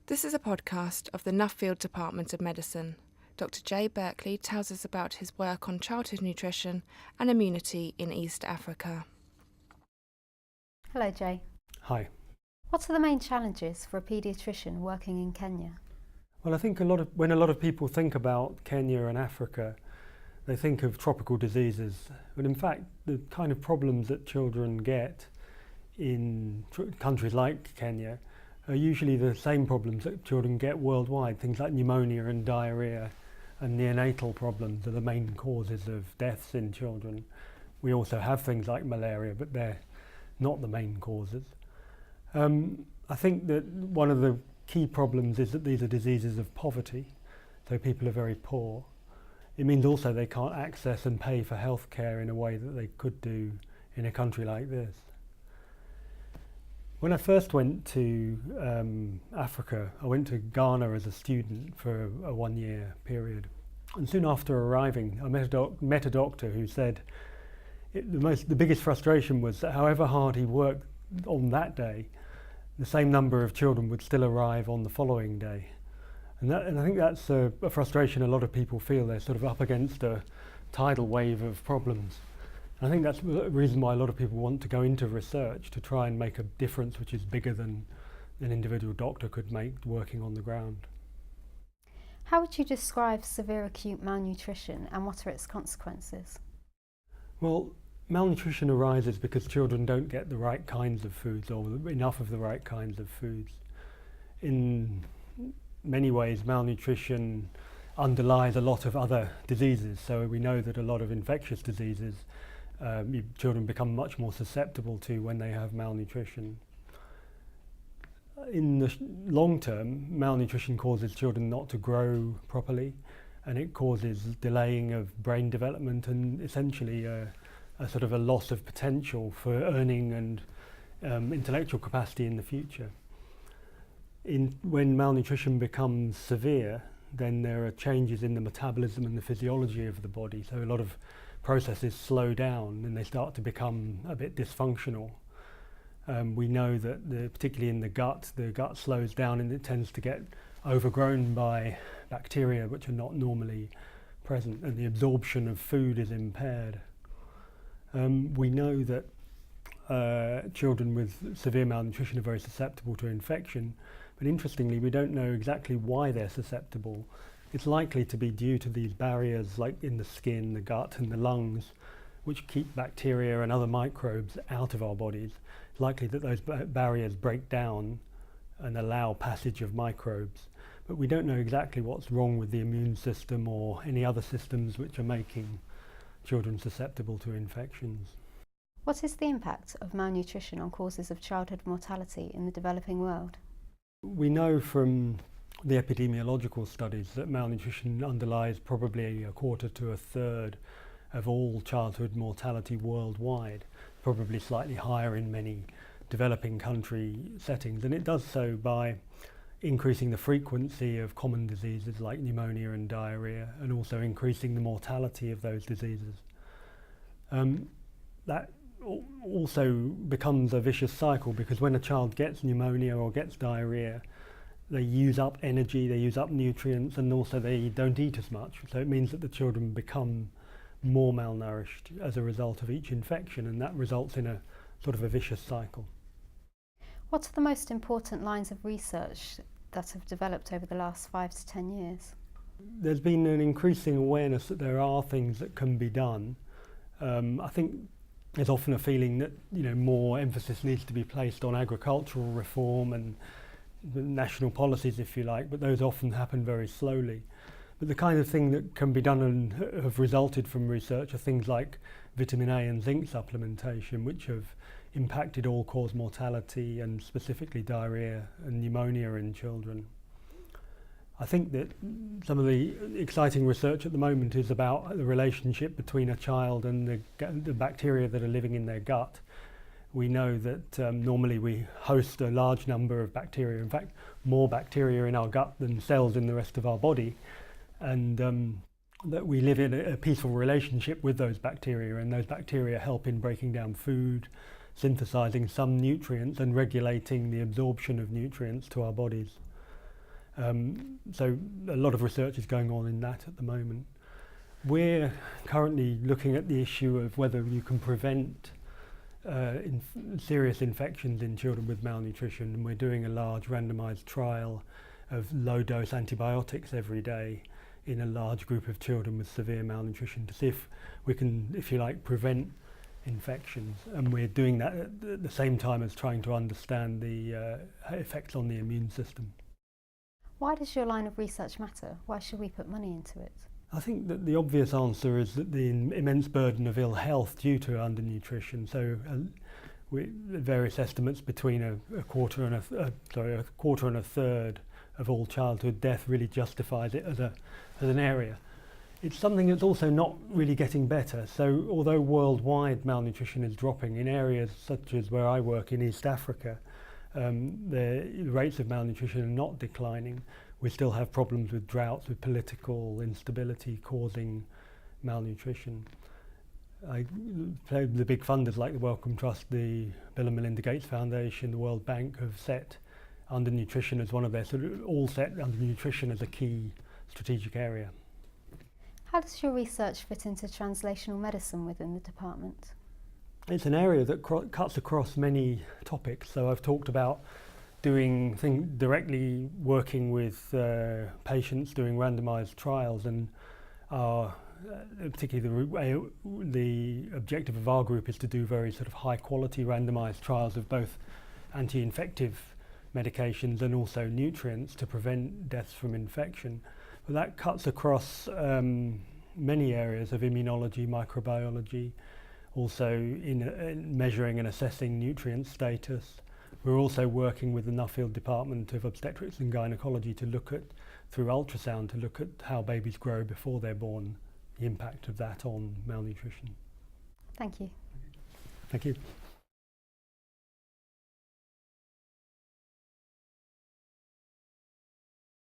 This is a podcast of the Nuffield Department of Medicine. Dr. Jay Berkley tells us about his work on childhood nutrition and immunity in East Africa. Hello, Jay. Hi. What are the main challenges for a paediatrician working in Kenya? Well, I think when a lot of people think about Kenya and Africa, they think of tropical diseases. But in fact, the kind of problems that children get in countries like Kenya are usually the same problems that children get worldwide. Things like pneumonia and diarrhoea and neonatal problems are the main causes of deaths in children. We also have things like malaria, but they're not the main causes. I think that one of the key problems is that these are diseases of poverty, so people are very poor. It means also they can't access and pay for health care in a way that they could do in a country like this. When I first went to Africa, I went to Ghana as a student for a 1-year period. And soon after arriving, I met a doctor who said the biggest frustration was that however hard he worked on that day, the same number of children would still arrive on the following day. And I think that's a frustration a lot of people feel. They're sort of up against a tidal wave of problems. I think that's the reason why a lot of people want to go into research, to try and make a difference which is bigger than an individual doctor could make working on the ground. How would you describe severe acute malnutrition and what are its consequences? Well, malnutrition arises because children don't get the right kinds of foods or enough of the right kinds of foods. In many ways, malnutrition underlies a lot of other diseases. So we know that a lot of infectious diseases children become much more susceptible to when they have malnutrition. In the long term, malnutrition causes children not to grow properly, and it causes delaying of brain development and essentially a sort of a loss of potential for earning and intellectual capacity in the future. When malnutrition becomes severe, then there are changes in the metabolism and the physiology of the body. So a lot of processes slow down and they start to become a bit dysfunctional. We know that particularly in the gut slows down and it tends to get overgrown by bacteria which are not normally present, and the absorption of food is impaired. We know that children with severe malnutrition are very susceptible to infection, but interestingly we don't know exactly why they're susceptible. It's likely to be due to these barriers like in the skin, the gut and the lungs, which keep bacteria and other microbes out of our bodies. It's likely that those barriers break down and allow passage of microbes. But we don't know exactly what's wrong with the immune system or any other systems which are making children susceptible to infections. What is the impact of malnutrition on causes of childhood mortality in the developing world? We know from the epidemiological studies that malnutrition underlies probably a quarter to a third of all childhood mortality worldwide, probably slightly higher in many developing country settings, and it does so by increasing the frequency of common diseases like pneumonia and diarrhoea, and also increasing the mortality of those diseases. That also becomes a vicious cycle, because when a child gets pneumonia or gets diarrhoea, they use up energy, they use up nutrients, and also they don't eat as much. So it means that the children become more malnourished as a result of each infection, and that results in a sort of a vicious cycle. What are the most important lines of research that have developed over the last 5 to 10 years? There's been an increasing awareness that there are things that can be done. I think there's often a feeling that more emphasis needs to be placed on agricultural reform and national policies, if you like, but those often happen very slowly. But the kind of thing that can be done and have resulted from research are things like vitamin A and zinc supplementation, which have impacted all-cause mortality and specifically diarrhoea and pneumonia in children. I think that some of the exciting research at the moment is about the relationship between a child and the bacteria that are living in their gut. We know that normally we host a large number of bacteria, in fact more bacteria in our gut than cells in the rest of our body, and that we live in a peaceful relationship with those bacteria, and those bacteria help in breaking down food, synthesizing some nutrients and regulating the absorption of nutrients to our bodies. So a lot of research is going on in that at the moment. We're currently looking at the issue of whether you can prevent serious infections in children with malnutrition, and we're doing a large randomised trial of low-dose antibiotics every day in a large group of children with severe malnutrition to see if we can, if you like, prevent infections. And we're doing that at the same time as trying to understand the effects on the immune system. Why does your line of research matter? Why should we put money into it? I think that the obvious answer is that the immense burden of ill health due to undernutrition. So various estimates between a quarter and a third of all childhood death really justifies it as an area. It's something that's also not really getting better. So although worldwide malnutrition is dropping, in areas such as where I work in East Africa, the rates of malnutrition are not declining. We still have problems with droughts, with political instability causing malnutrition. The big funders like the Wellcome Trust, the Bill and Melinda Gates Foundation, the World Bank have set undernutrition as one of their all set undernutrition as a key strategic area. How does your research fit into translational medicine within the department? It's an area that cuts across many topics. So I've talked about directly working with patients, doing randomised trials, and particularly the objective of our group is to do very sort of high quality randomised trials of both anti-infective medications and also nutrients to prevent deaths from infection. But that cuts across many areas of immunology, microbiology, also in measuring and assessing nutrient status. We're also working with the Nuffield Department of Obstetrics and Gynecology to look at, through ultrasound, to look at how babies grow before they're born, the impact of that on malnutrition. Thank you. Thank you.